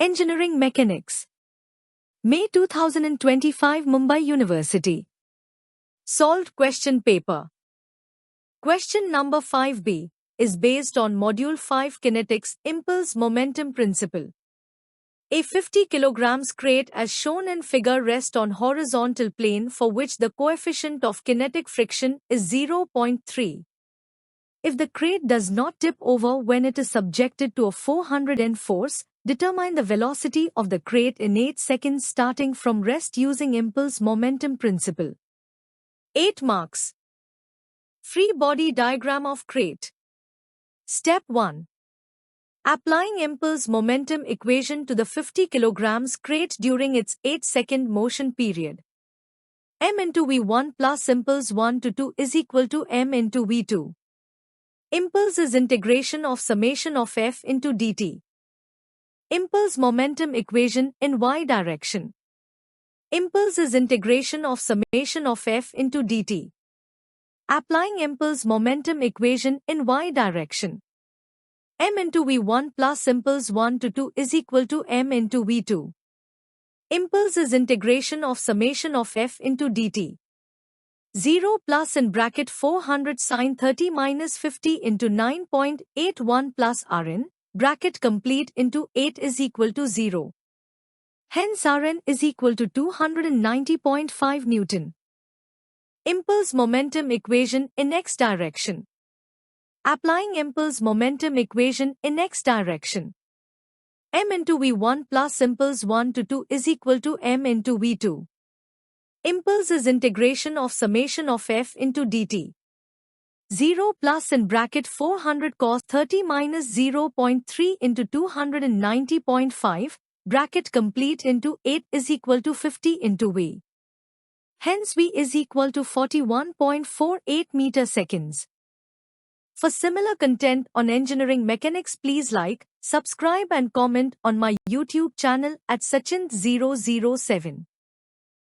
Engineering Mechanics. May 2025 Mumbai University. Solved question paper. Question number 5b is based on Module 5 Kinetics Impulse Momentum Principle. A 50 kg crate as shown in figure rests on horizontal plane for which the coefficient of kinetic friction is 0.3. If the crate does not tip over when it is subjected to a 400 N force, determine the velocity of the crate in 8 seconds starting from rest using impulse momentum principle. 8 marks. Free body diagram of crate. Step 1. Applying impulse momentum equation to the 50 kg crate during its 8-second motion period. M into V1 plus impulse 1 to 2 is equal to M into V2. Impulse is integration of summation of F into dt. Impulse momentum equation in y direction. Impulse is integration of summation of F into dt. Applying impulse momentum equation in y direction. M into V1 plus impulse 1 to 2 is equal to M into V2. Impulse is integration of summation of F into dt. 0 plus in bracket 400 sine 30 minus 50 into 9.81 plus Rn, bracket complete into 8 is equal to 0. Hence Rn is equal to 290.5 Newton. Impulse momentum equation in x direction. Applying impulse momentum equation in x direction. M into V1 plus impulse 1 to 2 is equal to M into V2. Impulse is integration of summation of F into dt. 0 plus in bracket 400 cos 30 minus 0.3 into 290.5, bracket complete into 8 is equal to 50 into V. Hence V is equal to 41.48 meter seconds. For similar content on engineering mechanics, please like, subscribe and comment on my YouTube channel at Sachin007.